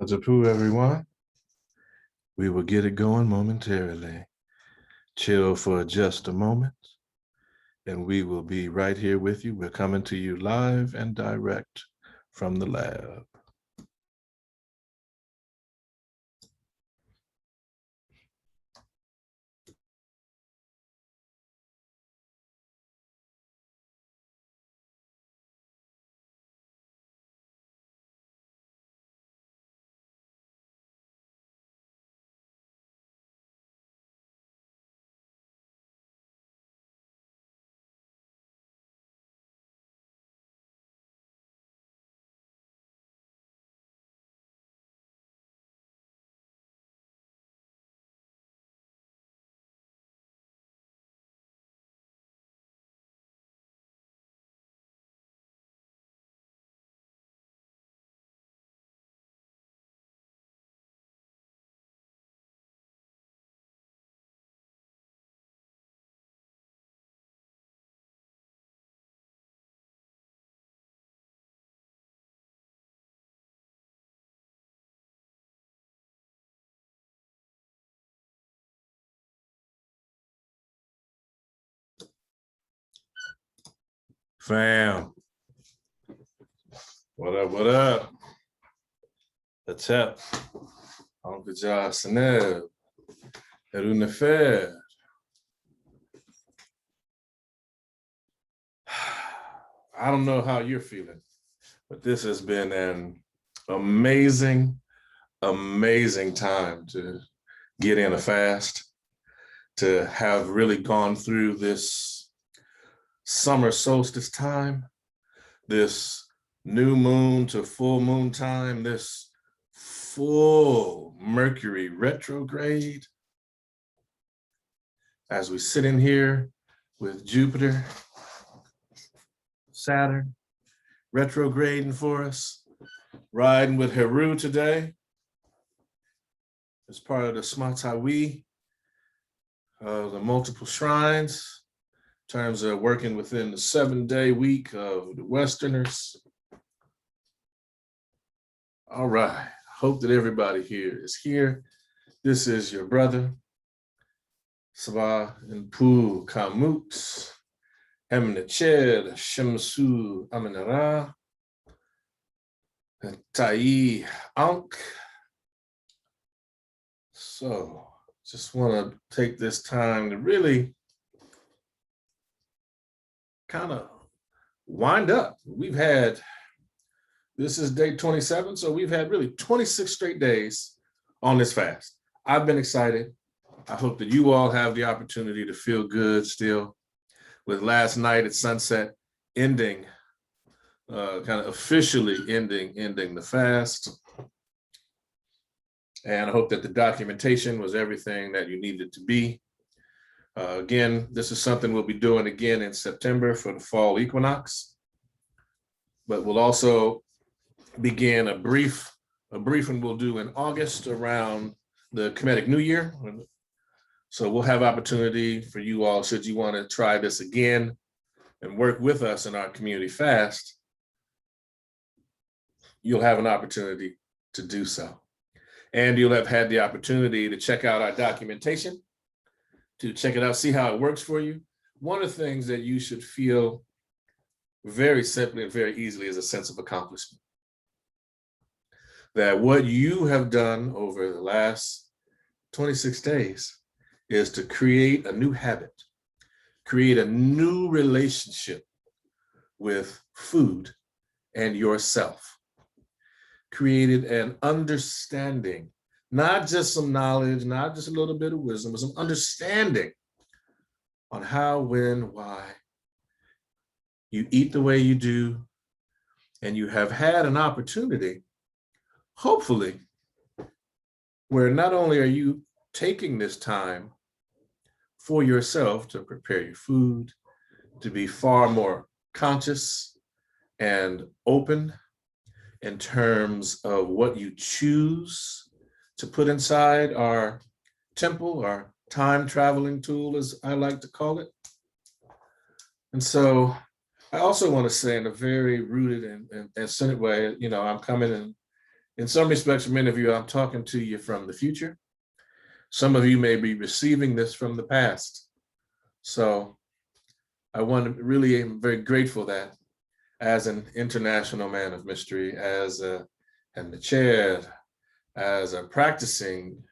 Ajapu, everyone. We will get it going momentarily. Chill for just a moment, and we will be right here with you. We're coming to you live and direct from the lab. Fam, what up, what up? What's up? Uncle Josh Snell, Fair. I don't know how you're feeling, but this has been an amazing time to get in a fast, to have really gone through this summer solstice time, this new moon to full moon time, this full Mercury retrograde. As we sit in here with Jupiter, Saturn, retrograding for us, riding with Heru today as part of the Smatawi, the multiple shrines, in terms of working within the 7-day week of the Westerners. All right, hope that everybody here is here. This is your brother, Seba Inpu Ka Mut, Emneched Shemsu Amenara, Tai Ankh. So just want to take this time to really kind of wind up. This is day 27, so we've had really 26 straight days on this fast. I've been excited. I hope that you all have the opportunity to feel good still, with last night at sunset ending, kind of officially ending the fast. And I hope that the documentation was everything that you needed to be. Again, this is something we'll be doing again in September for the fall equinox, but we'll also begin a briefing we'll do in August around the Kemetic New Year. So we'll have opportunity for you all, should you want to try this again and work with us in our community fast, you'll have an opportunity to do so. And you'll have had the opportunity to check out our documentation, to check it out, see how it works for you. One of the things that you should feel very simply and very easily is a sense of accomplishment. That what you have done over the last 26 days is to create a new habit, create a new relationship with food and yourself. Created an understanding, not just some knowledge, not just a little bit of wisdom, but some understanding on how, when, why you eat the way you do, and you have had an opportunity, hopefully, where not only are you taking this time for yourself to prepare your food, to be far more conscious and open in terms of what you choose to put inside our temple, our time traveling tool, as I like to call it. And so I also want to say, in a very rooted and centered way, I'm coming In some respects, for many of you, I'm talking to you from the future. Some of you may be receiving this from the past. So I really am very grateful that as an international man of mystery, and the chair, as a practicing,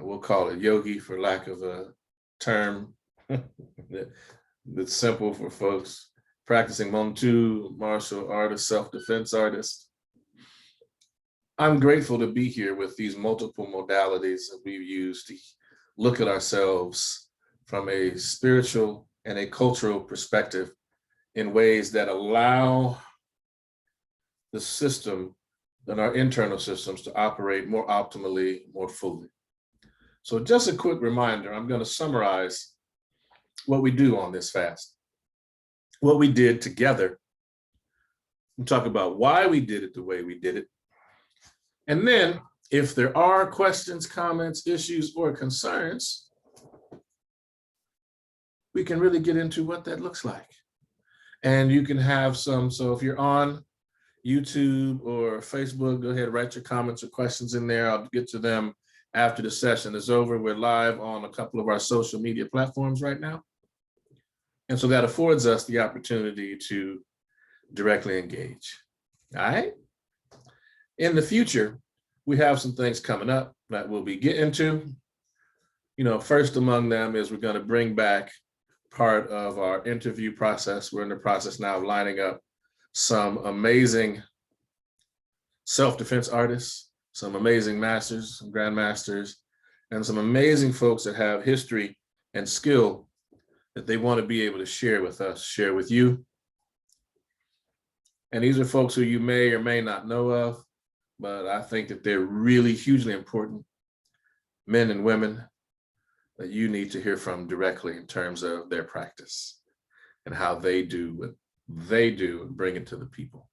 we'll call it yogi for lack of a term that's simple for folks, practicing Montu, martial artist, self-defense artist. I'm grateful to be here with these multiple modalities that we've used to look at ourselves from a spiritual and a cultural perspective in ways that allow the system and our internal systems to operate more optimally, more fully. So just a quick reminder, I'm going to summarize what we do on this fast, what we did together. We'll talk about why we did it the way we did it. And then if there are questions, comments, issues, or concerns, we can really get into what that looks like. And you can have some, so if you're on YouTube or Facebook, go ahead, write your comments or questions in there. I'll get to them after the session is over. We're live on a couple of our social media platforms right now. And so that affords us the opportunity to directly engage. All right. In the future, we have some things coming up that we'll be getting to. First among them is we're going to bring back part of our interview process. We're in the process now of lining up some amazing self-defense artists, some amazing masters, some grandmasters, and some amazing folks that have history and skill that they want to be able to share with us, share with you. And these are folks who you may or may not know of, but I think that they're really hugely important men and women that you need to hear from directly in terms of their practice and how they do what they do and bring it to the people.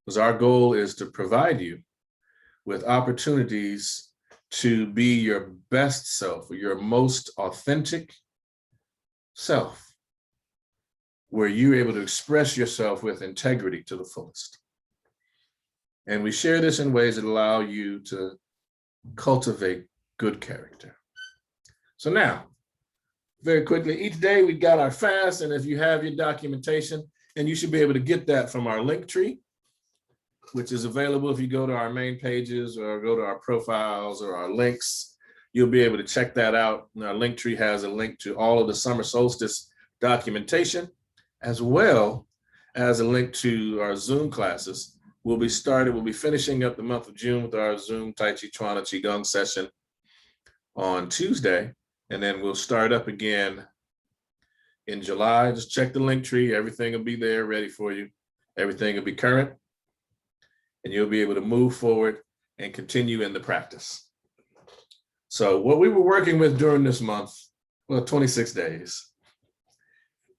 Because our goal is to provide you with opportunities to be your best self, or your most authentic self, where you're able to express yourself with integrity to the fullest. And we share this in ways that allow you to cultivate good character. So now, very quickly, each day we got our fast, and if you have your documentation, and you should be able to get that from our link tree, which is available if you go to our main pages or go to our profiles or our links, you'll be able to check that out. And our link tree has a link to all of the summer solstice documentation, as well as a link to our Zoom classes. We'll be finishing up the month of June with our Zoom Tai Chi Chuan and Qigong session on Tuesday. And then we'll start up again in July. Just check the link tree. Everything will be there ready for you. Everything will be current. And you'll be able to move forward and continue in the practice. So what we were working with during this month, 26 days,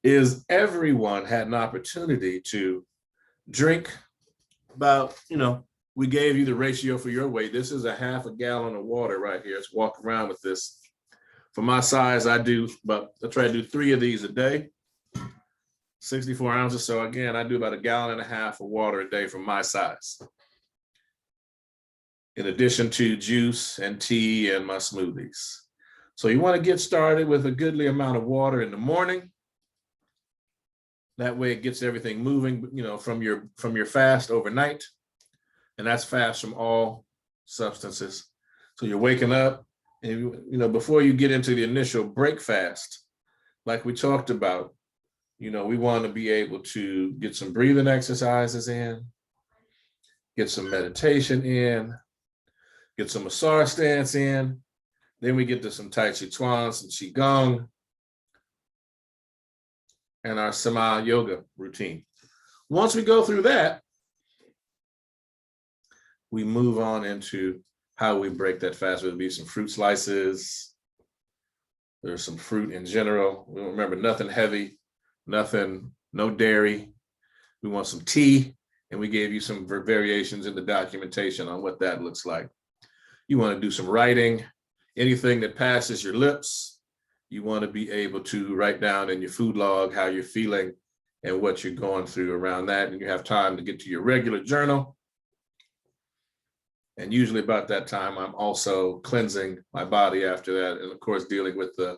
is everyone had an opportunity to drink about, we gave you the ratio for your weight. This is a half a gallon of water right here. Let's walk around with this. For my size, I try to do 3 of these a day, 64 ounces. So again, I do about 1.5 gallons of water a day for my size, in addition to juice and tea and my smoothies. So you want to get started with a goodly amount of water in the morning. That way it gets everything moving, from your fast overnight. And that's fast from all substances. So you're waking up, and before you get into the initial break fast, like we talked about, we want to be able to get some breathing exercises in, get some meditation in, get some massage stance in. Then we get to some Tai Chi Chuan, some Qigong, and our Sama yoga routine. Once we go through that, we move on into how we break that fast. There'll be some fruit slices. There's some fruit in general. We remember nothing heavy, no dairy. We want some tea, and we gave you some variations in the documentation on what that looks like. You want to do some writing, anything that passes your lips. You want to be able to write down in your food log how you're feeling and what you're going through around that. And you have time to get to your regular journal. And usually about that time, I'm also cleansing my body after that. And of course, dealing with the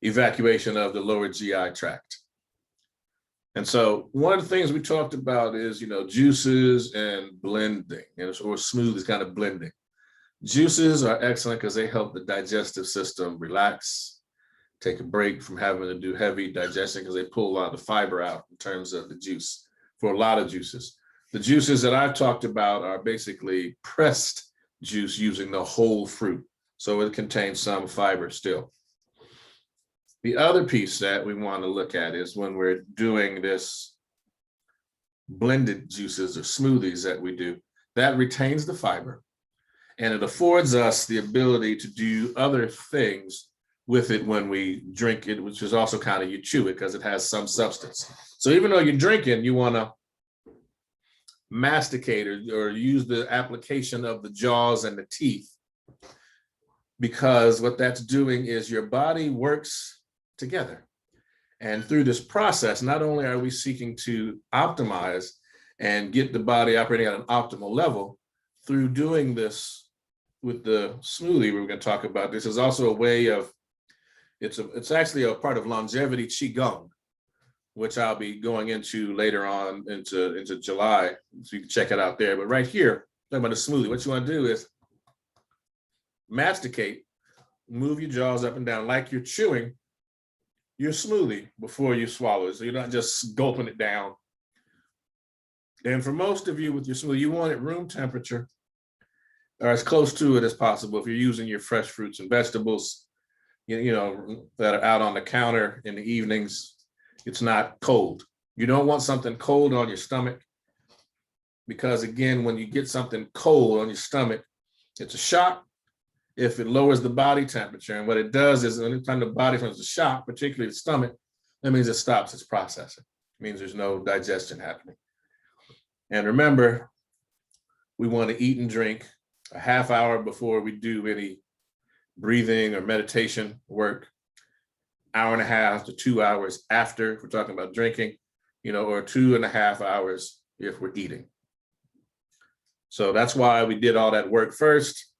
evacuation of the lower GI tract. And so one of the things we talked about is, juices and blending, or smooth is kind of blending. Juices are excellent because they help the digestive system relax, take a break from having to do heavy digestion because they pull a lot of the fiber out in terms of the juice for a lot of juices. The juices that I've talked about are basically pressed juice using the whole fruit. So it contains some fiber still. The other piece that we want to look at is when we're doing this blended juices or smoothies that we do, that retains the fiber and it affords us the ability to do other things with it when we drink it, which is also kind of you chew it because it has some substance. So even though you're drinking, you want to masticate or use the application of the jaws and the teeth, because what that's doing is your body works together. And through this process, not only are we seeking to optimize and get the body operating at an optimal level, through doing this with the smoothie we're going to talk about, this is also a way of, it's actually a part of longevity Qigong, which I'll be going into later on into July, so you can check it out there. But right here, talking about a smoothie, what you want to do is masticate, move your jaws up and down like you're chewing your smoothie before you swallow it. So you're not just gulping it down. And for most of you with your smoothie, you want it room temperature or as close to it as possible. If you're using your fresh fruits and vegetables, that are out on the counter in the evenings, it's not cold. You don't want something cold on your stomach, because again, when you get something cold on your stomach, it's a shock if it lowers the body temperature. And what it does is anytime the body feels a shock, particularly the stomach, that means it stops its processing. It means there's no digestion happening. And remember, we want to eat and drink a half hour before we do any breathing or meditation work, hour and a half to 2 hours after, if we're talking about drinking, or 2.5 hours if we're eating. So that's why we did all that work first.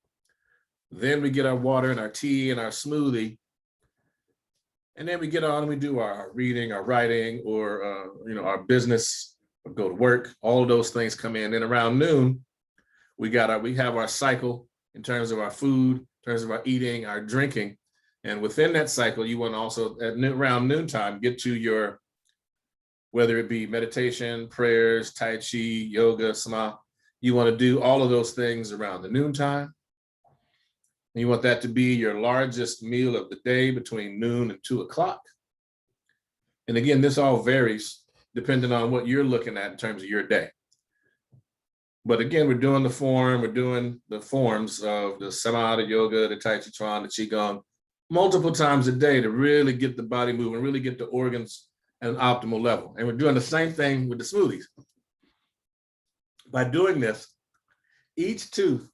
Then we get our water and our tea and our smoothie. And then we get on and we do our reading, our writing, or our business, or go to work. All of those things come in. Then around noon, we have our cycle in terms of our food, in terms of our eating, our drinking. And within that cycle, you want to also around noontime get to your, whether it be meditation, prayers, Tai Chi, yoga, Sama. You want to do all of those things around the noontime. And you want that to be your largest meal of the day between noon and 2 o'clock. And again, this all varies depending on what you're looking at in terms of your day. But again, we're doing the forms of the Sama, the yoga, the Tai Chi Chuan, the Qigong, multiple times a day to really get the body moving, really get the organs at an optimal level. And we're doing the same thing with the smoothies. By doing this, each tooth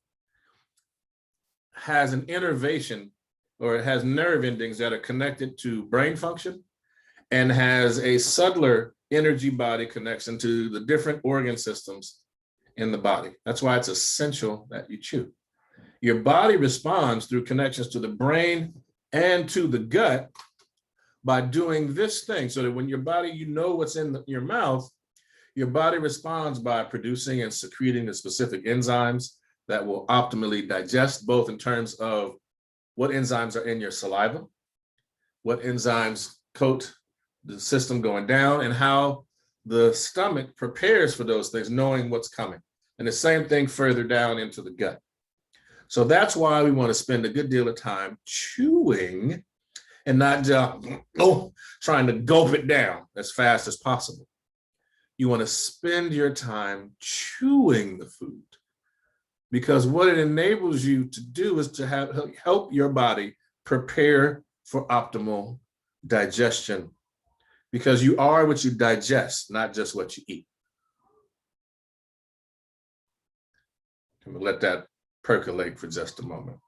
has an innervation, or it has nerve endings that are connected to brain function, and has a subtler energy body connection to the different organ systems in the body. That's why it's essential that you chew. Your body responds through connections to the brain and to the gut by doing this thing, so that when your body, what's in your mouth, your body responds by producing and secreting the specific enzymes that will optimally digest, both in terms of what enzymes are in your saliva, what enzymes coat the system going down, and how the stomach prepares for those things, knowing what's coming. And the same thing further down into the gut. So that's why we want to spend a good deal of time chewing and not just trying to gulp it down as fast as possible. You want to spend your time chewing the food, because what it enables you to do is to help your body prepare for optimal digestion, because you are what you digest, not just what you eat. I'm gonna let that percolate for just a moment.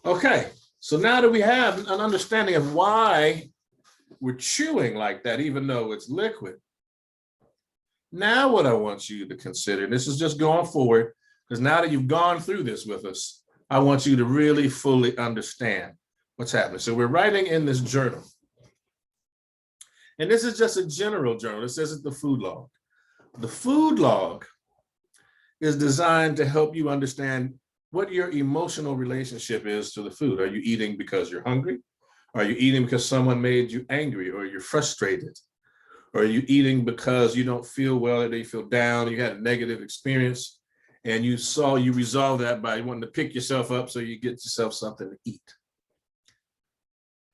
Okay, so now that we have an understanding of why we're chewing like that, even though it's liquid, Now what I want you to consider, and this is just going forward, because now that you've gone through this with us, I want you to really fully understand what's happening. So we're writing in this journal. And this is just a general journal. This isn't the food log. The food log is designed to help you understand what your emotional relationship is to the food. Are you eating because you're hungry? Are you eating because someone made you angry or you're frustrated? Or are you eating because you don't feel well or you feel down, you had a negative experience, and you resolve that by wanting to pick yourself up so you get yourself something to eat.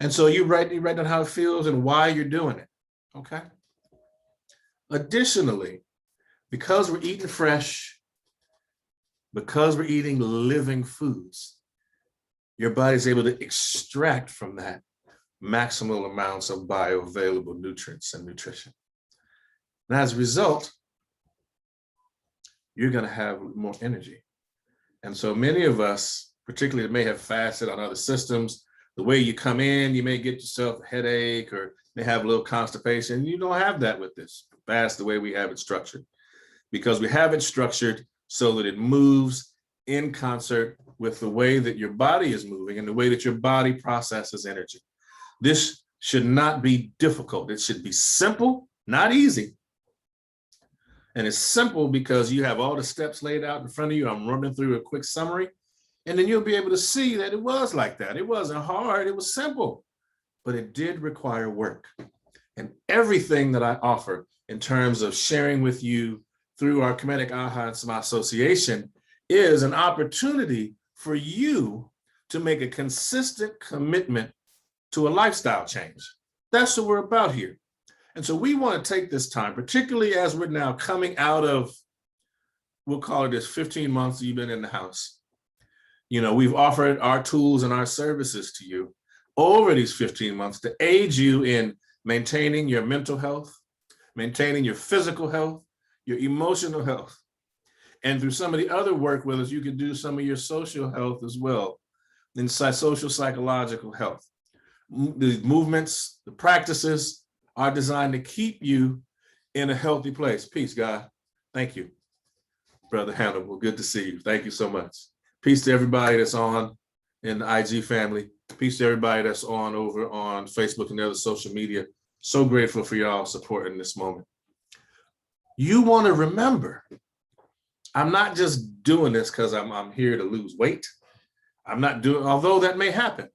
And so you write down how it feels and why you're doing it, okay? Additionally, because we're eating fresh, because we're eating living foods, your body's able to extract from that maximal amounts of bioavailable nutrients and nutrition. And as a result, you're going to have more energy. And so many of us, particularly that may have fasted on other systems, the way you come in, you may get yourself a headache or may have a little constipation. You don't have that with this fast the way we have it structured, because we have it structured so that it moves in concert with the way that your body is moving and the way that your body processes energy. This should not be difficult. It should be simple, not easy. And it's simple because you have all the steps laid out in front of you. I'm running through a quick summary, and then you'll be able to see that it was like that. It wasn't hard, it was simple, but it did require work. And everything that I offer in terms of sharing with you through our Kemetic Aha and Sama Association is an opportunity for you to make a consistent commitment to a lifestyle change. That's what we're about here. And so we want to take this time, particularly as we're now coming out of, we'll call it this 15 months you've been in the house. You know, we've offered our tools and our services to you over these 15 months to aid you in maintaining your mental health, maintaining your physical health, your emotional health. And through some of the other work with us, you can do some of your social health as well, and social psychological health. The movements, the practices are designed to keep you in a healthy place. Peace, God. Thank you, Brother Hannibal. Good to see you. Thank you so much. Peace to everybody that's on in the IG family. Peace to everybody that's on over on Facebook and the other social media. So grateful for y'all supporting this moment. You want to remember, I'm not just doing this because I'm here to lose weight. I'm not doing, although that may happen.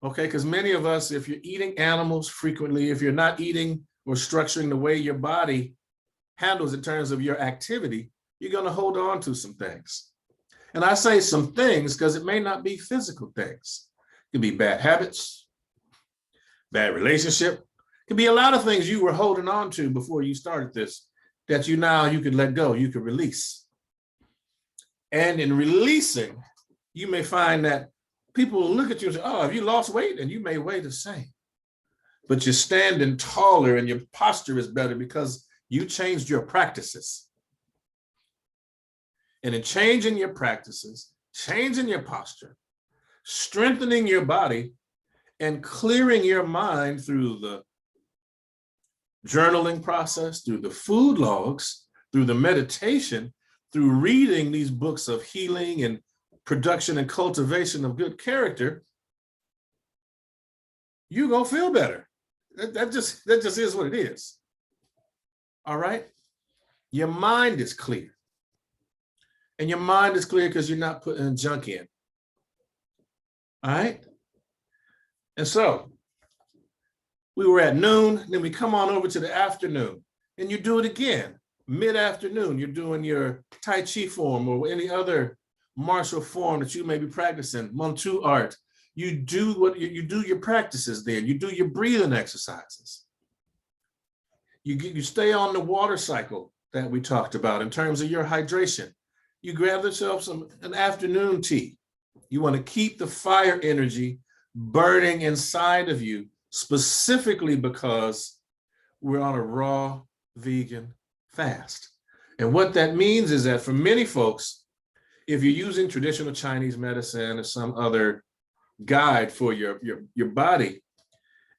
Okay, because many of us, if you're eating animals frequently, if you're not eating or structuring the way your body handles in terms of your activity, you're going to hold on to some things. And I say some things because it may not be physical things. It could be bad habits, bad relationship. It could be a lot of things you were holding on to before you started this that you could let go, you could release. And in releasing, you may find that people will look at you and say, oh, have you lost weight? And you may weigh the same. But you're standing taller and your posture is better because you changed your practices. And in changing your practices, changing your posture, strengthening your body, and clearing your mind through the journaling process, through the food logs, through the meditation, through reading these books of healing and production and cultivation of good character, you're gonna feel better. That just is what it is. All right? Your mind is clear. And your mind is clear because you're not putting junk in. All right? And so we were at noon, then we come on over to the afternoon, and you do it again. Mid-afternoon, you're doing your Tai Chi form or any other martial form that you may be practicing, Manchu art. You do your practices there. You do your breathing exercises. You stay on the water cycle that we talked about in terms of your hydration. You grab yourself an afternoon tea. You want to keep the fire energy burning inside of you, specifically because we're on a raw vegan fast. And what that means is that for many folks, if you're using traditional Chinese medicine or some other guide for your body,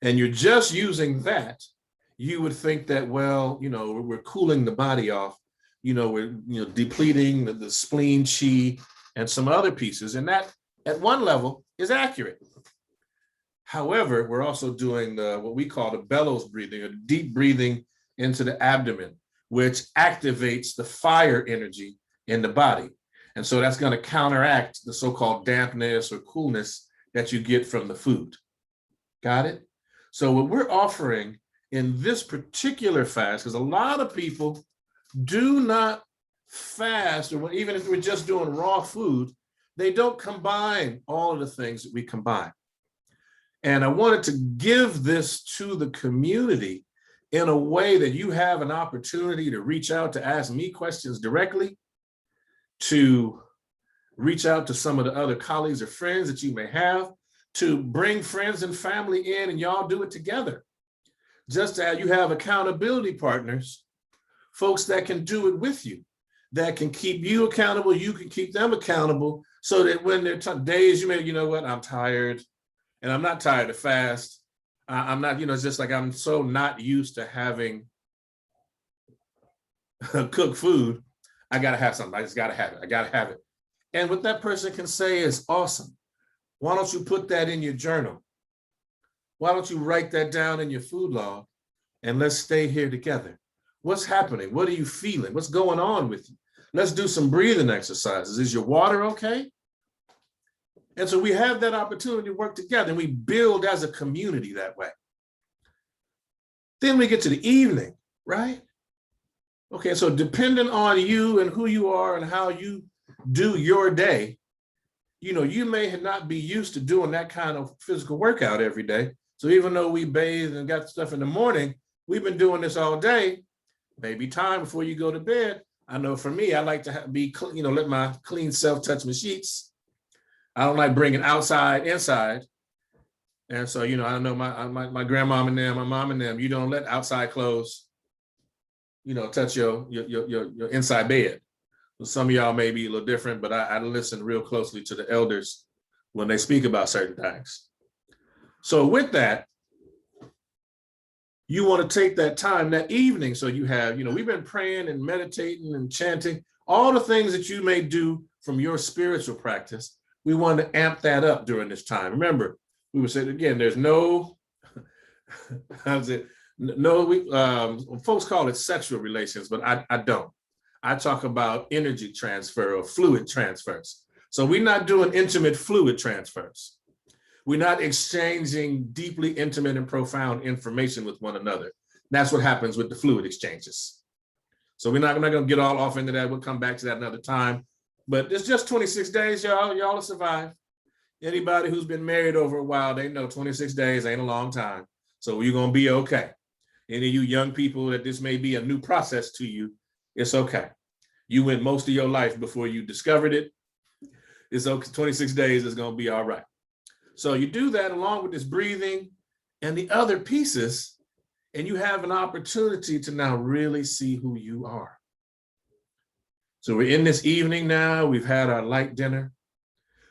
and you're just using that, you would think that, well, we're cooling the body off, we're depleting the spleen, chi, and some other pieces. And that at one level is accurate. However, we're also doing what we call the bellows breathing, or deep breathing into the abdomen, which activates the fire energy in the body. And so that's going to counteract the so-called dampness or coolness that you get from the food. Got it? So what we're offering in this particular fast, because a lot of people do not fast, or even if we're just doing raw food, they don't combine all of the things that we combine. And I wanted to give this to the community in a way that you have an opportunity to reach out, to ask me questions directly, to reach out to some of the other colleagues or friends that you may have, to bring friends and family in and y'all do it together. Just as you have accountability partners, folks that can do it with you, that can keep you accountable, you can keep them accountable, so that when there are days you may, I'm tired, and I'm not tired to fast. I'm not, it's just like I'm so not used to having cooked food. I got to have something. I just got to have it. I got to have it. And what that person can say is awesome. Why don't you put that in your journal? Why don't you write that down in your food log, and let's stay here together? What's happening? What are you feeling? What's going on with you? Let's do some breathing exercises. Is your water okay? And so we have that opportunity to work together, and we build as a community that way. Then we get to the evening, right? Okay, so depending on you and who you are and how you do your day, you may not be used to doing that kind of physical workout every day. So even though we bathe and got stuff in the morning, we've been doing this all day. Maybe time before you go to bed. I know for me, I like to let my clean self touch my sheets. I don't like bringing outside inside. And so, I know my grandmom and them, my mom and them, you don't let outside clothes, touch your inside bed. Well, some of y'all may be a little different, but I listen real closely to the elders when they speak about certain things. So with that, you want to take that time that evening. So you have, we've been praying and meditating and chanting, all the things that you may do from your spiritual practice. We want to amp that up during this time. Remember, we were saying again, there's no, how's it? No, folks call it sexual relations, but I don't. I talk about energy transfer or fluid transfers. So we're not doing intimate fluid transfers. We're not exchanging deeply intimate and profound information with one another. That's what happens with the fluid exchanges. So we're not going to get all off into that. We'll come back to that another time. But it's just 26 days, y'all. Y'all will survive. Anybody who's been married over a while, they know 26 days ain't a long time. So you're going to be okay. Any of you young people that this may be a new process to you, it's okay. You went most of your life before you discovered it. It's okay. 26 days is going to be all right. So you do that along with this breathing and the other pieces, and you have an opportunity to now really see who you are. So we're in this evening now. We've had our light dinner.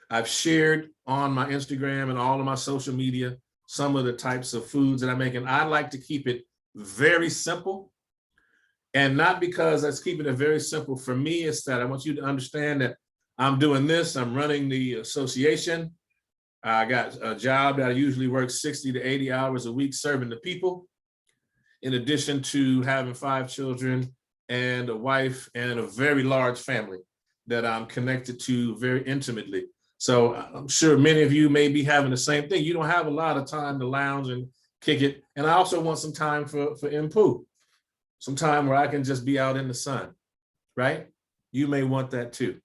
I've shared on my Instagram and all of my social media some of the types of foods that I make, and I like to keep it very simple. And not because I was keeping it very simple for me, it's that I want you to understand that I'm doing this. I'm running the association. I got a job that I usually work 60 to 80 hours a week serving the people, in addition to having 5 children and a wife and a very large family that I'm connected to very intimately. So I'm sure many of you may be having the same thing. You don't have a lot of time to lounge and kick it. And I also want some time for Inpu, some time where I can just be out in the sun, right? You may want that too.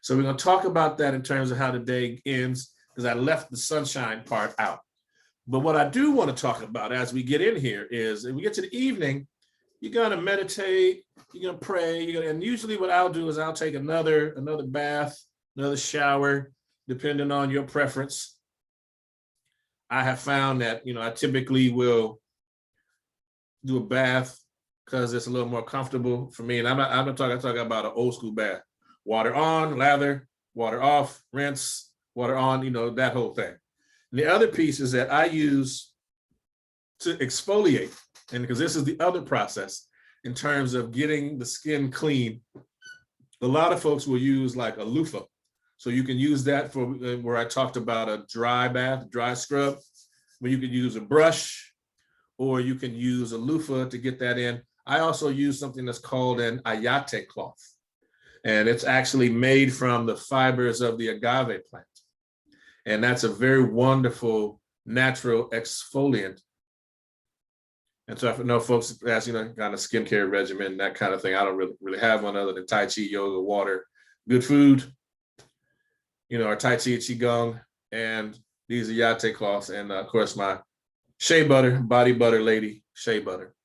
So we're going to talk about that in terms of how the day ends, because I left the sunshine part out. But what I do want to talk about as we get in here is, if we get to the evening, you're going to meditate, you're going to pray, and usually what I'll do is I'll take another bath, another shower, depending on your preference. I have found that, I typically will do a bath because it's a little more comfortable for me. And I'm not talking about an old school bath. Water on, lather, water off, rinse, water on, that whole thing. And the other piece is that I use to exfoliate. and because this is the other process in terms of getting the skin clean, a lot of folks will use like a loofah. So you can use that for where I talked about a dry bath, dry scrub, where you could use a brush or you can use a loofah to get that in. I also use something that's called an ayate cloth. And it's actually made from the fibers of the agave plant. And that's a very wonderful natural exfoliant. And so I know folks ask, kind of skincare regimen, that kind of thing. I don't really have one other than Tai Chi, yoga, water, good food, our Tai Chi, Qigong, and these are Yate cloths. And of course, my shea butter, body butter lady, shea butter.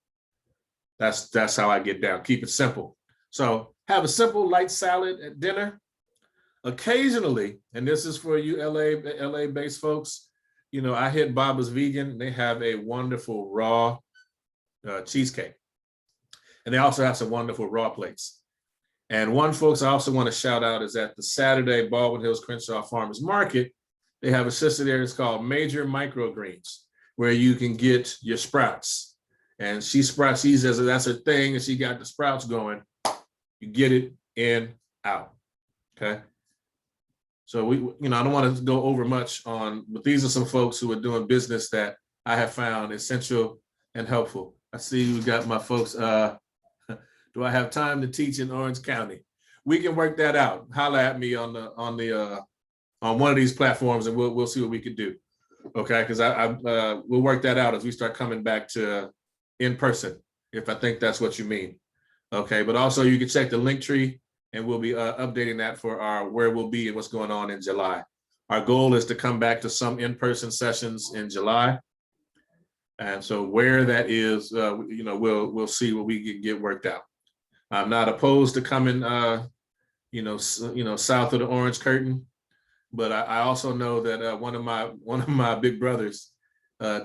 That's how I get down. Keep it simple. So have a simple light salad at dinner. Occasionally, and this is for you LA-based folks, I hit Baba's Vegan. They have a wonderful raw cheesecake. And they also have some wonderful raw plates. And one folks I also want to shout out is at the Saturday Baldwin Hills Crenshaw Farmers Market. They have a sister there that's called Major Microgreens, where you can get your sprouts. And she says that's her thing, and she got the sprouts going. You get it in, out, okay? So I don't want to go over much on, but these are some folks who are doing business that I have found essential and helpful. I see we got my folks. Do I have time to teach in Orange County? We can work that out. Holla at me on one of these platforms, and we'll see what we can do. Okay, because we'll work that out as we start coming back to in person, if I think that's what you mean. Okay, but also you can check the link tree, and we'll be updating that for our where we'll be and what's going on in July. Our goal is to come back to some in-person sessions in July. And so where that is, we'll see what we can get worked out. I'm not opposed to coming, south of the orange curtain, but I also know that one of my big brothers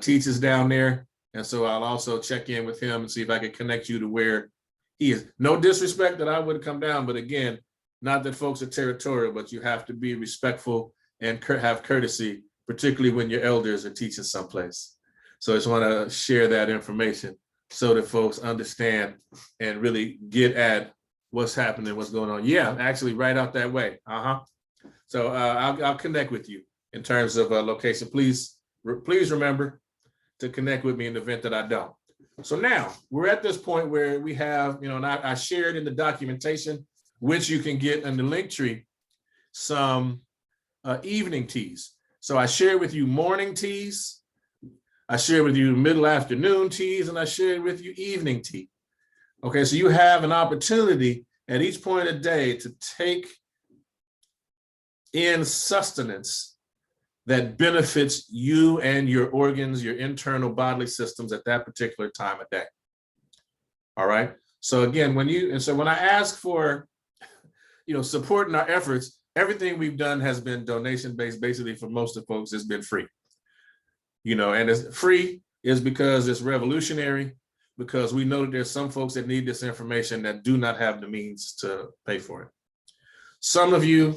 teaches down there, and so I'll also check in with him and see if I can connect you to where he is. No disrespect that I would come down, but again, not that folks are territorial, but you have to be respectful and have courtesy, particularly when your elders are teaching someplace. So I just want to share that information so that folks understand and really get at what's happening, what's going on. Yeah, actually right out that way. So I'll connect with you in terms of location. Please remember to connect with me in the event that I don't. So now we're at this point where we have, and I shared in the documentation, which you can get in the link tree, some evening teas. So I shared with you morning teas, I shared with you middle afternoon teas, and I shared with you evening tea. Okay, so you have an opportunity at each point of the day to take in sustenance that benefits you and your organs, your internal bodily systems at that particular time of day. All right. So again, when I ask for, supporting our efforts, everything we've done has been donation-based. Basically, for most of folks, it's been free. And it's free is because it's revolutionary, because we know that there's some folks that need this information that do not have the means to pay for it. Some of you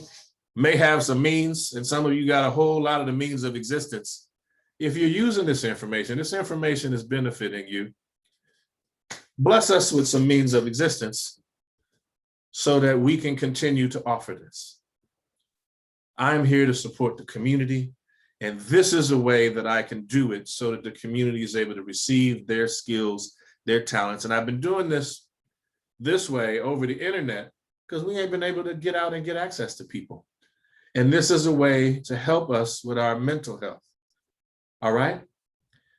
may have some means, and some of you got a whole lot of the means of existence. If you're using this information is benefiting you. Bless us with some means of existence so that we can continue to offer this. I'm here to support the community, and this is a way that I can do it so that the community is able to receive their skills, their talents. And I've been doing this way over the internet because we ain't been able to get out and get access to people. And this is a way to help us with our mental health. All right?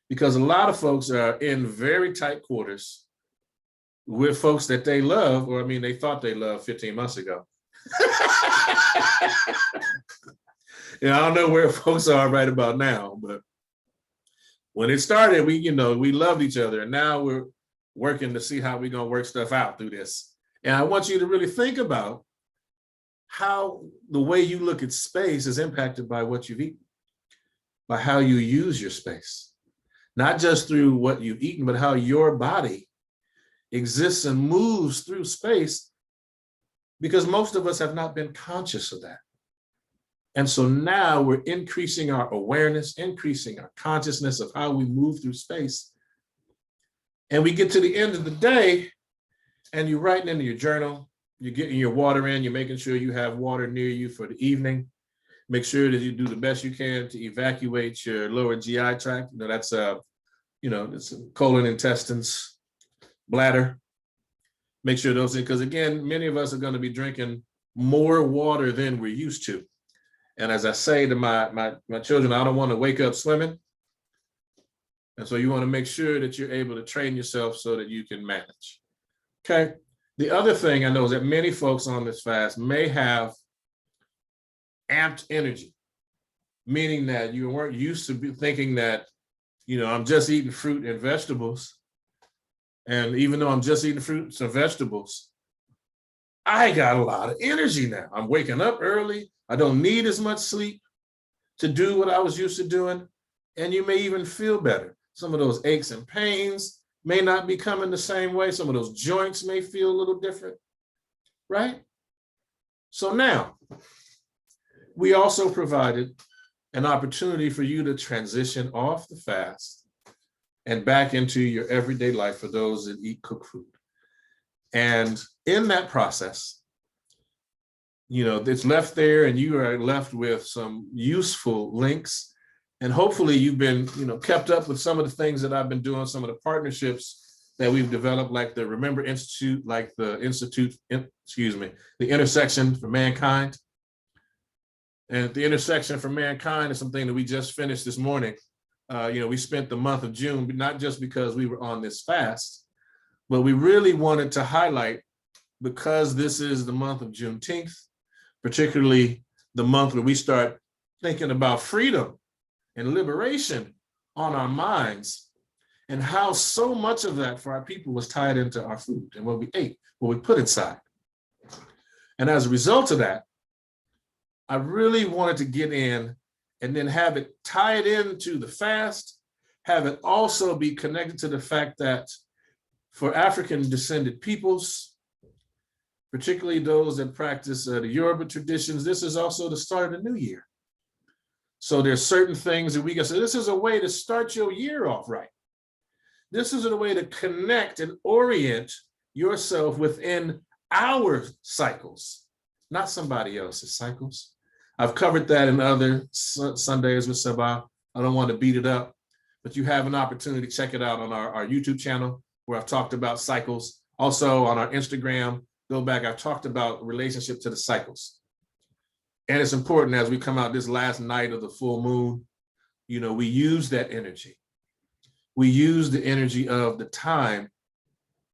Because a lot of folks are in very tight quarters with folks that they love, or they thought they loved 15 months ago. I don't know where folks are right about now, but when it started, we loved each other, and now we're working to see how we're gonna work stuff out through this. And I want you to really think about how the way you look at space is impacted by what you've eaten, by how you use your space, not just through what you've eaten, but how your body exists and moves through space, because most of us have not been conscious of that. And so now we're increasing our awareness, increasing our consciousness of how we move through space. And we get to the end of the day and you're writing into your journal, you're getting your water in, you're making sure you have water near you for the evening. Make sure that you do the best you can to evacuate your lower GI tract. That's it's colon, intestines, bladder. Make sure those things, because again, many of us are going to be drinking more water than we're used to. And as I say to my children, I don't want to wake up swimming. And so you want to make sure that you're able to train yourself so that you can manage. Okay. The other thing I know is that many folks on this fast may have amped energy, meaning that you weren't used to be thinking that, I'm just eating fruit and vegetables. And even though I'm just eating fruits and vegetables, I got a lot of energy now. I'm waking up early. I don't need as much sleep to do what I was used to doing. And you may even feel better. Some of those aches and pains may not be coming the same way. Some of those joints may feel a little different, right? So now, we also provided an opportunity for you to transition off the fast and back into your everyday life for those that eat cooked food. And in that process, it's left there and you are left with some useful links. And hopefully you've been, kept up with some of the things that I've been doing, some of the partnerships that we've developed, like the Remember Institute, like the the Intersection for Mankind. And the Intersection for Mankind is something that we just finished this morning. We spent the month of June, but not just because we were on this fast, but we really wanted to highlight, because this is the month of Juneteenth, particularly the month where we start thinking about freedom and liberation on our minds, and how so much of that for our people was tied into our food and what we ate, what we put inside. And as a result of that, I really wanted to get in and then have it tied into the fast, have it also be connected to the fact that for African descended peoples, particularly those that practice the Yoruba traditions, this is also the start of the new year. So there's certain things that we can say, this is a way to start your year off right. This is a way to connect and orient yourself within our cycles, not somebody else's cycles. I've covered that in other Sundays with Seba. I don't want to beat it up, but you have an opportunity to check it out on our YouTube channel, where I've talked about cycles. Also on our Instagram, go back, I've talked about relationship to the cycles. And it's important as we come out this last night of the full moon, we use that energy. We use the energy of the time,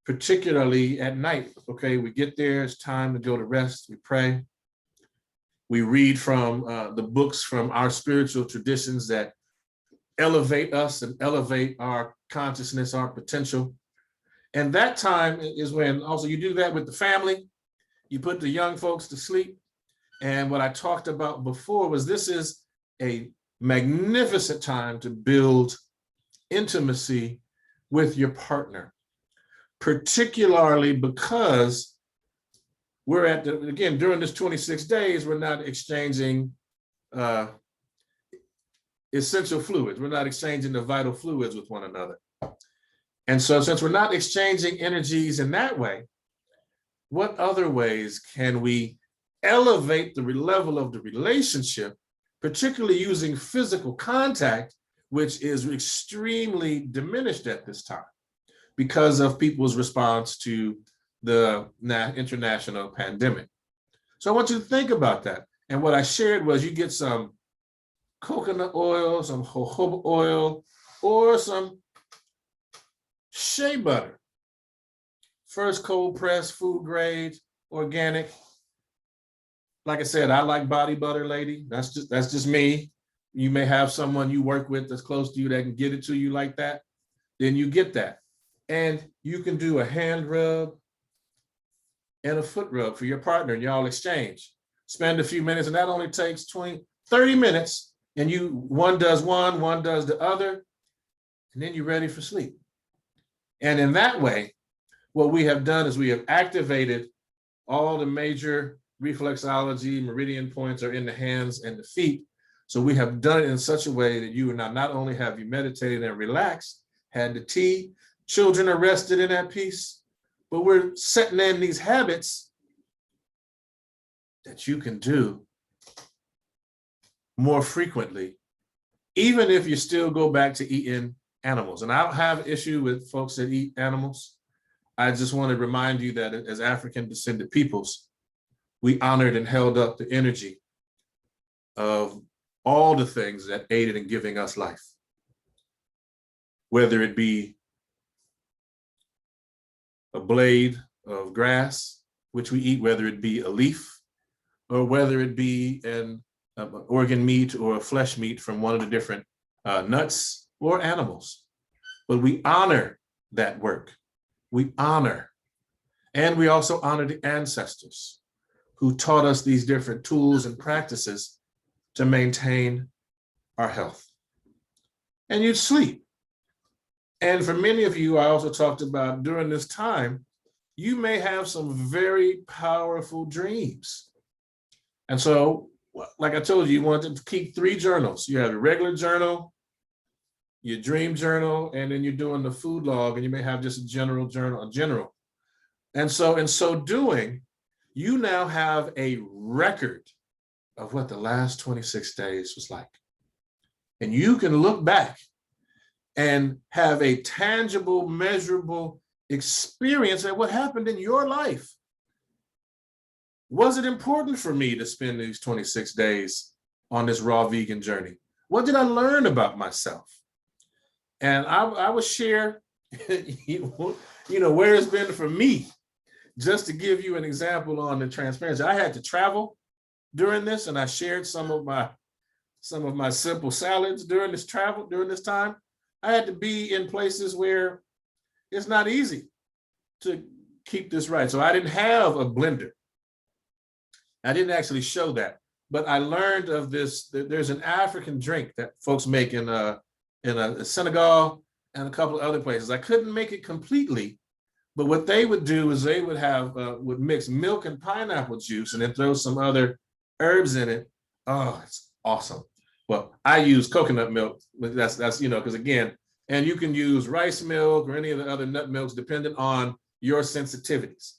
particularly at night. Okay, we get there, it's time to go to rest, we pray. We read from the books from our spiritual traditions that elevate us and elevate our consciousness, our potential. And that time is when also you do that with the family. You put the young folks to sleep. And what I talked about before was this is a magnificent time to build intimacy with your partner, particularly because we're again, during this 26 days, we're not exchanging essential fluids. We're not exchanging the vital fluids with one another. And so since we're not exchanging energies in that way, what other ways can we elevate the level of the relationship, particularly using physical contact, which is extremely diminished at this time because of people's response to the international pandemic. So I want you to think about that. And what I shared was you get some coconut oil, some jojoba oil, or some shea butter. First cold pressed, food grade, organic. Like I said, I like body butter, lady. That's just me. You may have someone you work with that's close to you that can get it to you like that. Then you get that. And you can do a hand rub and a foot rub for your partner, and y'all exchange. Spend a few minutes, and that only takes 30 minutes. And one does one does the other, and then you're ready for sleep. And in that way, what we have done is we have activated all the major reflexology meridian points are in the hands and the feet. So we have done it in such a way that you are not only have you meditated and relaxed, had the tea, Children are rested and at peace, but we're setting in these habits that you can do more frequently, even if you still go back to eating animals. And I don't have an issue with folks that eat animals. I just want to remind you that as African descended peoples, we honored and held up the energy of all the things that aided in giving us life, whether it be a blade of grass, which we eat, whether it be a leaf, or whether it be an organ meat or a flesh meat from one of the different nuts or animals. But we honor that work. We honor. And we also honor the ancestors who taught us these different tools and practices to maintain our health. And you'd sleep. And for many of you, I also talked about during this time, you may have some very powerful dreams. And so, like I told you, you want to keep 3 journals. You have your regular journal, your dream journal, and then you're doing the food log, and you may have just a general journal, And so in so doing, you now have a record of what the last 26 days was like. And you can look back and have a tangible, measurable experience at what happened in your life. Was it important for me to spend these 26 days on this raw vegan journey? What did I learn about myself? And I will share, where it's been for me, just to give you an example on the transparency. I had to travel during this, and I shared some of my simple salads during this time. I had to be in places where it's not easy to keep this right. So I didn't have a blender. I didn't actually show that, but I learned of this. There's an African drink that folks make in Senegal and a couple of other places. I couldn't make it completely, but what they would do is they would mix milk and pineapple juice and then throw some other herbs in it. Oh, it's awesome. Well, I use coconut milk. That's because again, and you can use rice milk or any of the other nut milks depending on your sensitivities.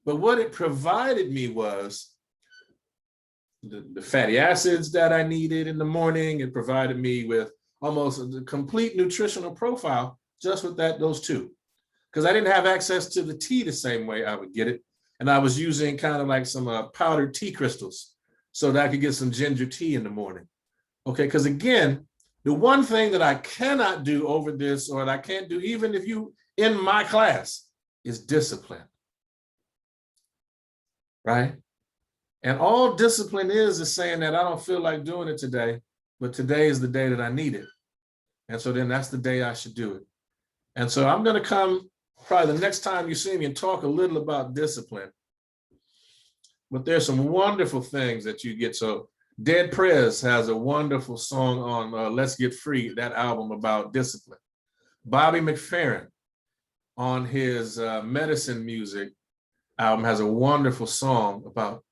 But what it provided me was the fatty acids that I needed in the morning. It provided me with almost a complete nutritional profile just with those 2. Because I didn't have access to the tea the same way I would get it. And I was using kind of like some powdered tea crystals so that I could get some ginger tea in the morning. Okay, because again, the one thing that I cannot do over this, or that I can't do even if you in my class, is discipline. Right? And all discipline is saying that I don't feel like doing it today, but today is the day that I need it. And so then that's the day I should do it. And so I'm going to come probably the next time you see me and talk a little about discipline. But there's some wonderful things that you get. So Dead Prez has a wonderful song on Let's Get Free, that album about discipline. Bobby McFerrin on his Medicine Music album has a wonderful song about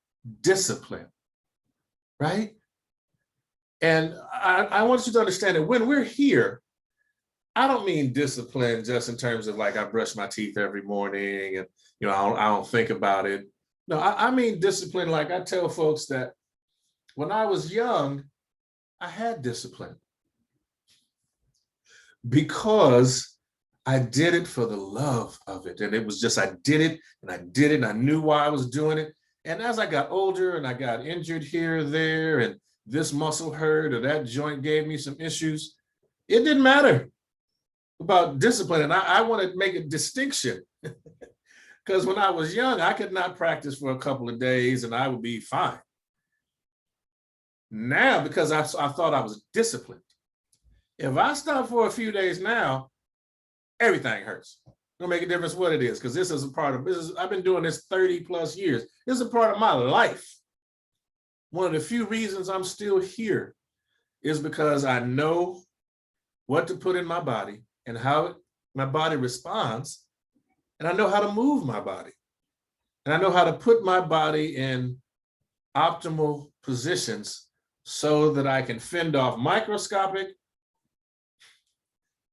discipline, right? And I want you to understand that when we're here, I don't mean discipline just in terms of like I brush my teeth every morning and I don't think about it. No, I mean discipline like I tell folks that when I was young, I had discipline because I did it for the love of it. And it was just, I did it and I knew why I was doing it. And as I got older and I got injured here or there, and this muscle hurt or that joint gave me some issues, it didn't matter about discipline. And I want to make a distinction because when I was young, I could not practice for a couple of days and I would be fine. Now, because I thought I was disciplined, if I stop for a few days now, everything hurts. It'll make a difference what it is, because this is a part of business. I've been doing this 30 plus years. This is a part of my life. One of the few reasons I'm still here is because I know what to put in my body and how my body responds, and I know how to move my body. And I know how to put my body in optimal positions so that I can fend off microscopic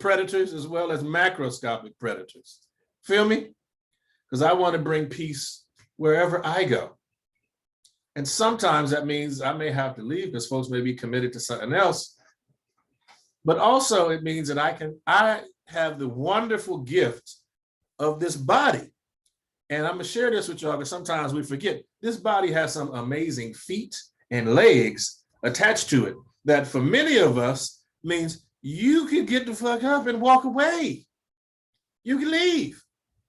predators as well as macroscopic predators. Feel me? Because I want to bring peace wherever I go. And sometimes that means I may have to leave because folks may be committed to something else. But also it means that I have the wonderful gift of this body. And I'm gonna share this with y'all because sometimes we forget this body has some amazing feet and legs attached to it that for many of us means you can get the fuck up and walk away. You can leave.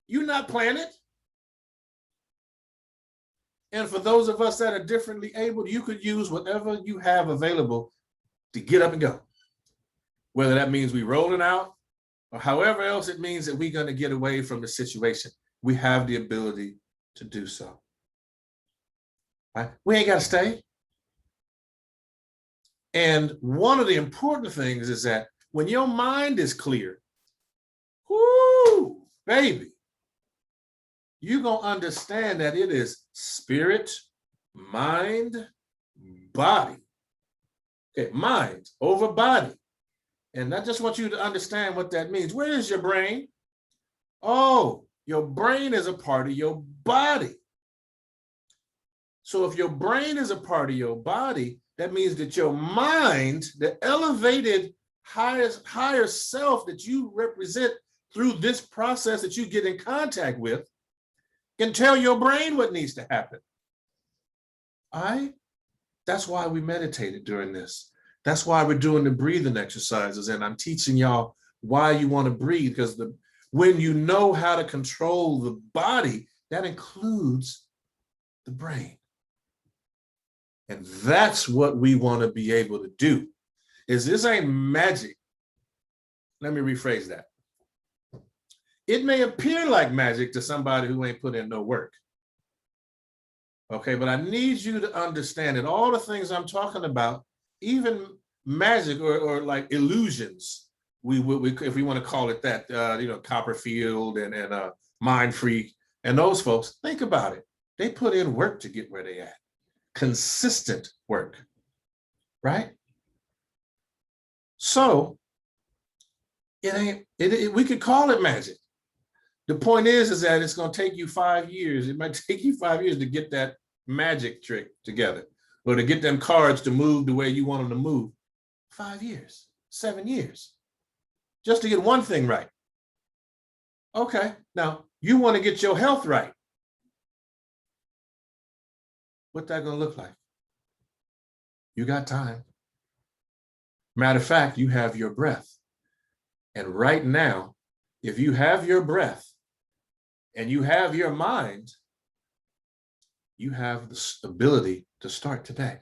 You're not planning. And for those of us that are differently able, you could use whatever you have available to get up and go. Whether that means we rolling out or however else it means that we're going to get away from the situation, we have the ability to do so. Right? We ain't got to stay. And one of the important things is that when your mind is clear, whoo, baby, you're going to understand that it is spirit, mind, body. Okay, mind over body. And I just want you to understand what that means. Where is your brain? Oh, your brain is a part of your body. So if your brain is a part of your body, that means that your mind, the elevated higher self that you represent through this process that you get in contact with, can tell your brain what needs to happen. All right? That's why we meditated during this. That's why we're doing the breathing exercises. And I'm teaching y'all why you want to breathe, because when you know how to control the body, that includes the brain. And that's what we want to be able to do. This ain't magic. Let me rephrase that. It may appear like magic to somebody who ain't put in no work. Okay, but I need you to understand that all the things I'm talking about, even magic or like illusions, we if we want to call it that, Copperfield and Mind Freak and those folks, think about it. They put in work to get where they at. Consistent work, right? So we could call it magic. The point is that it's going to take you 5 years. It might take you 5 years to get that magic trick together or to get them cards to move the way you want them to move. 5 years, 7 years, just to get one thing right. Okay, now you want to get your health right. What's that going to look like? You got time. Matter of fact, you have your breath. And right now, if you have your breath and you have your mind, you have the ability to start today.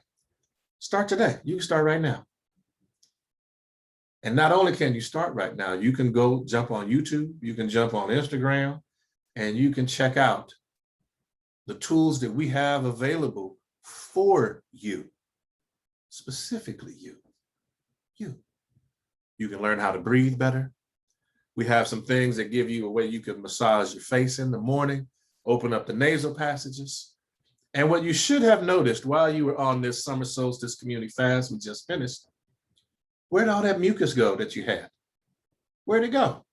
Start today. You can start right now. And not only can you start right now, you can go jump on YouTube, you can jump on Instagram, and you can check out the tools that we have available for you, specifically you. You can learn how to breathe better. We have some things that give you a way you can massage your face in the morning, open up the nasal passages. And what you should have noticed while you were on this summer solstice community fast we just finished, where'd all that mucus go that you had? Where'd it go?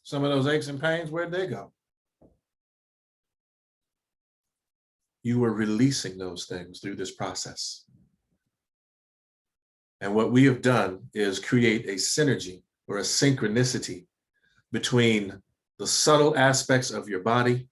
Some of those aches and pains, where'd they go? You were releasing those things through this process. And what we have done is create a synergy or a synchronicity between the subtle aspects of your body,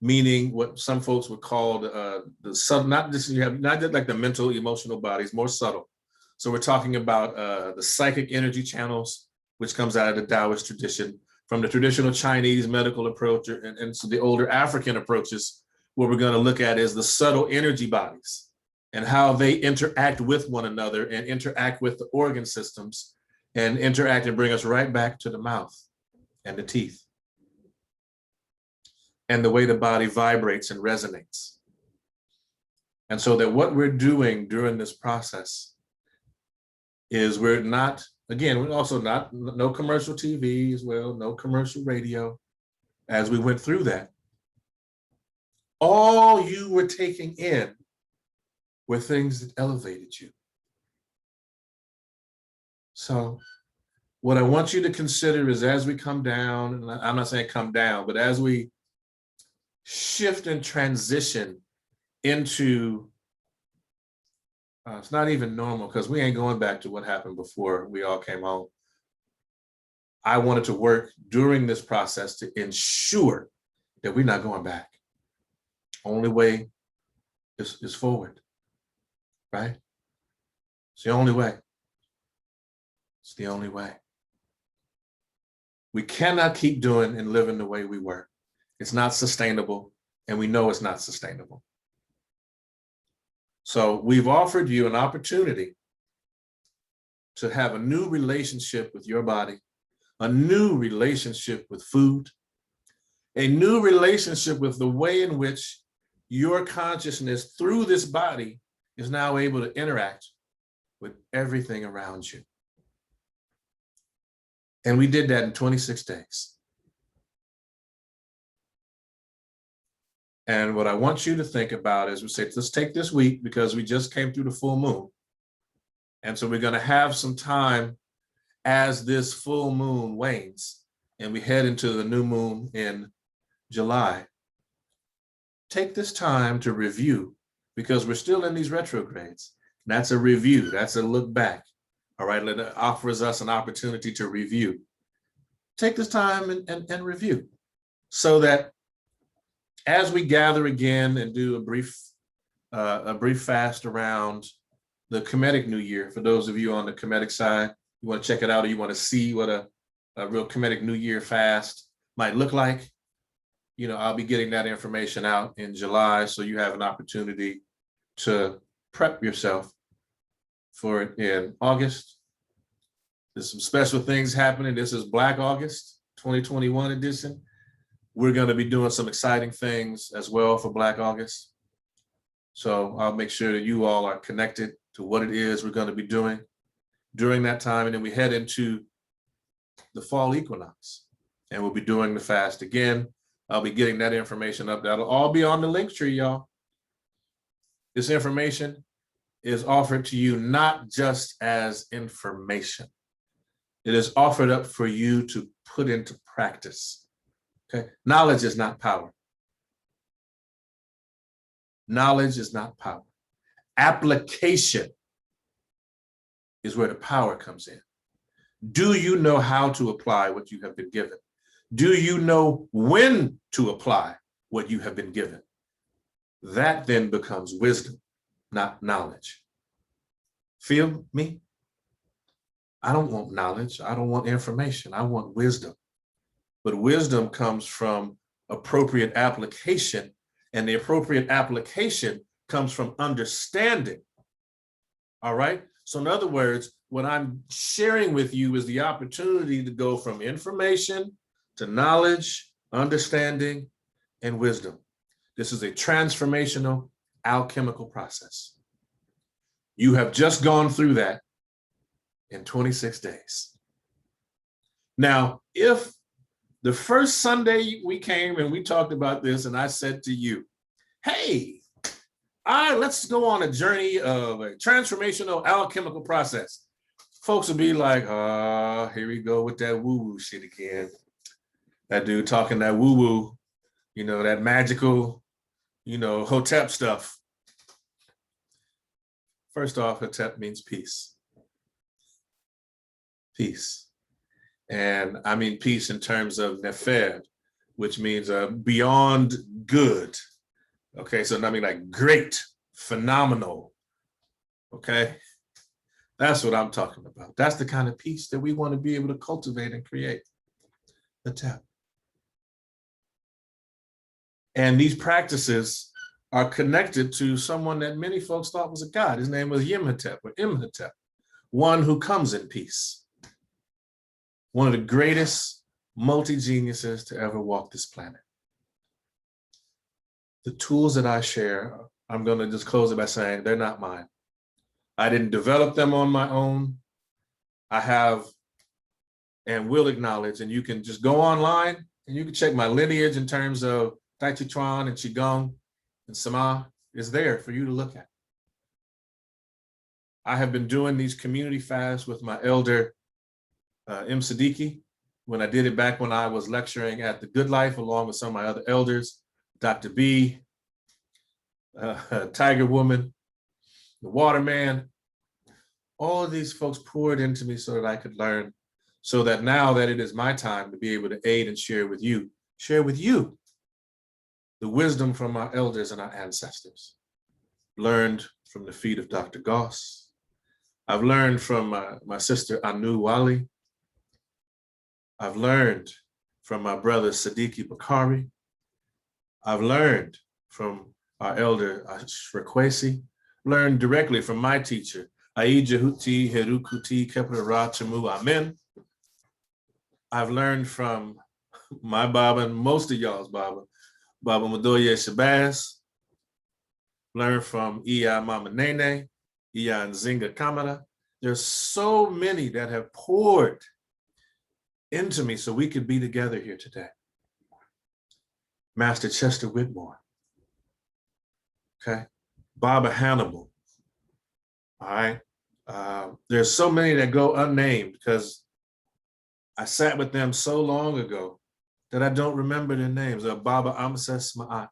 meaning what some folks would call the subtle, not just like the mental, emotional bodies, more subtle. So we're talking about the psychic energy channels, which comes out of the Taoist tradition, from the traditional Chinese medical approach, and so the older African approaches. What we're going to look at is the subtle energy bodies and how they interact with one another and interact with the organ systems and interact and bring us right back to the mouth and the teeth and the way the body vibrates and resonates. And so that what we're doing during this process is we're also no commercial TV as well, no commercial radio. As we went through that, all you were taking in were things that elevated you. So what I want you to consider is, as we come down, and I'm not saying come down, but as we shift and transition into, it's not even normal because we ain't going back to what happened before we all came home. I wanted to work during this process to ensure that we're not going back. Only way is forward, right? It's the only way. It's the only way. We cannot keep doing and living the way we were. It's not sustainable, and we know it's not sustainable. So we've offered you an opportunity to have a new relationship with your body, a new relationship with food, a new relationship with the way in which your consciousness through this body is now able to interact with everything around you. And we did that in 26 days. And what I want you to think about is, we say, let's take this week because we just came through the full moon. And so we're going to have some time as this full moon wanes and we head into the new moon in July. Take this time to review, because we're still in these retrogrades. That's a review. That's a look back. All right, it offers us an opportunity to review. Take this time and review, so that as we gather again and do a brief fast around the Kemetic New Year, for those of you on the Kemetic side, you want to check it out, or you want to see what a real Kemetic New Year fast might look like, you know, I'll be getting that information out in July, so you have an opportunity to prep yourself for it in August. There's some special things happening. This is Black August 2021 edition. We're going to be doing some exciting things as well for Black August. So I'll make sure that you all are connected to what it is we're going to be doing during that time. And then we head into the fall equinox, and we'll be doing the fast again. I'll be getting that information up. That'll all be on the link tree, y'all. This information is offered to you not just as information. It is offered up for you to put into practice. Okay? Knowledge is not power. Knowledge is not power. Application is where the power comes in. Do you know how to apply what you have been given? Do you know when to apply what you have been given? That then becomes wisdom, not knowledge. Feel me? I don't want knowledge. I don't want information. I want wisdom. But wisdom comes from appropriate application, and the appropriate application comes from understanding. All right? So in other words, what I'm sharing with you is the opportunity to go from information to knowledge, understanding, and wisdom. This is a transformational alchemical process. You have just gone through that in 26 days. Now, if the first Sunday we came and we talked about this, and I said to you, hey, let's go on a journey of a transformational alchemical process, folks would be like, here we go with that woo-woo shit again. That dude talking that woo-woo, you know, that magical, you know, Hotep stuff. First off, Hotep means peace. Peace. And I mean peace in terms of nefer, which means beyond good. Okay, so I mean like great, phenomenal. Okay, that's what I'm talking about. That's the kind of peace that we want to be able to cultivate and create. Hotep. And these practices are connected to someone that many folks thought was a god. His name was Imhotep, or Imhotep, one who comes in peace. One of the greatest multi-geniuses to ever walk this planet. The tools that I share, I'm going to just close it by saying they're not mine. I didn't develop them on my own. I have and will acknowledge, and you can just go online and you can check my lineage in terms of Tai Chi Chuan and Qigong and Sama is there for you to look at. I have been doing these community fasts with my elder, M. Siddiqui, when I did it back when I was lecturing at the Good Life, along with some of my other elders, Dr. B, Tiger Woman, the Waterman. All of these folks poured into me so that I could learn, so that now that it is my time to be able to aid and share with you the wisdom from our elders and our ancestors. Learned from the feet of Dr. Goss. I've learned from my sister Anu Wali. I've learned from my brother Siddiqui Bakari. I've learned from our elder Shrekwesi. Learned directly from my teacher, Aija Huti Herukuti Kepra Chamu Amen. I've learned from my Baba and most of y'all's Baba, Baba Madoye Shabazz. Learned from Iya Mama Nene, Iya Nzinga Kamara. There's so many that have poured into me so we could be together here today. Master Chester Whitmore, okay? Baba Hannibal, all right? There's so many that go unnamed because I sat with them so long ago that I don't remember their names. Baba Amses Ma'at,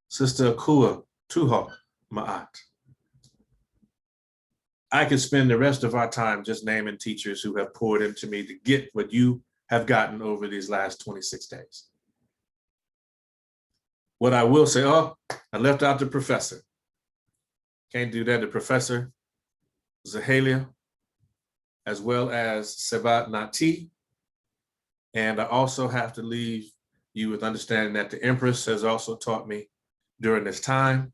Sister Akua Tuha Ma'at. I could spend the rest of our time just naming teachers who have poured into me to get what you have gotten over these last 26 days. What I will say, I left out the professor. Can't do that. The professor, Zahalia, as well as Sebat Nati. And I also have to leave you with understanding that the Empress has also taught me during this time,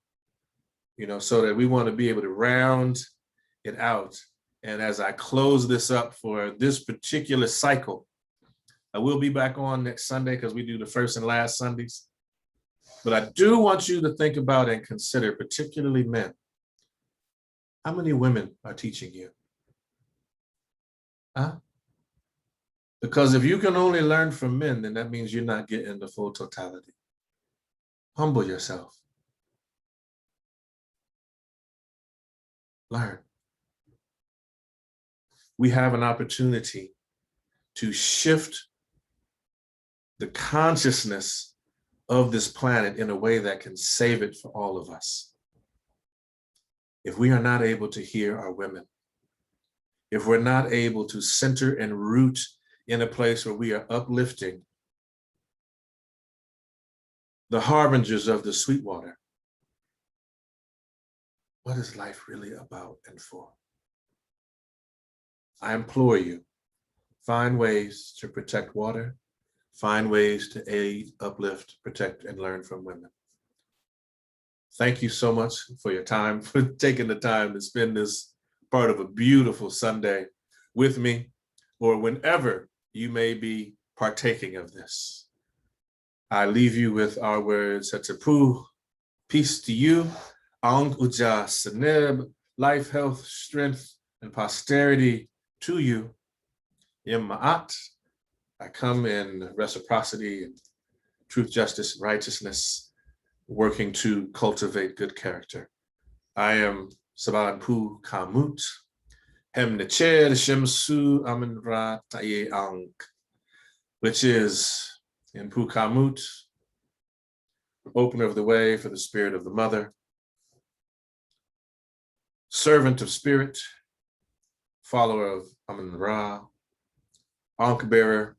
so that we want to be able to round it out. And as I close this up for this particular cycle, I will be back on next Sunday because we do the first and last Sundays. But I do want you to think about and consider, particularly men, how many women are teaching you? Huh? Because if you can only learn from men, then that means you're not getting the full totality. Humble yourself. Learn. We have an opportunity to shift the consciousness of this planet in a way that can save it for all of us. If we are not able to hear our women, if we're not able to center and root in a place where we are uplifting the harbingers of the sweet water, what is life really about and for? I implore you, find ways to protect water, find ways to aid, uplift, protect, and learn from women. Thank you so much for your time, for taking the time to spend this part of a beautiful Sunday with me, or whenever you may be partaking of this. I leave you with our words, Hatapu, peace to you, Aung Uja Seneb, life, health, strength, and posterity to you. Yem Ma'at, I come in reciprocity and truth, justice, and righteousness, working to cultivate good character. I am Seba Inpu Ka Mut, Hem Necher Shemsu Amin Ra Taye Ang, which is Inpu Ka Mut, opener of the way for the spirit of the mother, servant of spirit, follower of Amin Ra, Ankh bearer,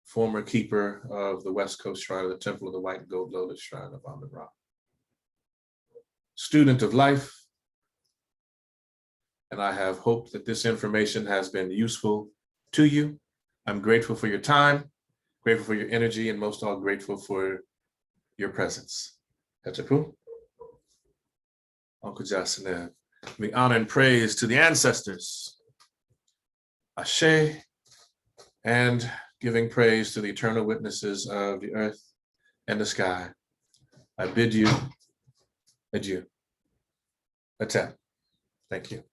former keeper of the West Coast Shrine of the Temple of the White and Gold Lotus Shrine of Amin Ra. Student of life, and I have hoped that this information has been useful to you. I'm grateful for your time, grateful for your energy, and most of all grateful for your presence. Hatapu, Uncle Jasine, we honor and praise to the ancestors, Ashe, and giving praise to the eternal witnesses of the earth and the sky. I bid you adieu. Attempt. Thank you.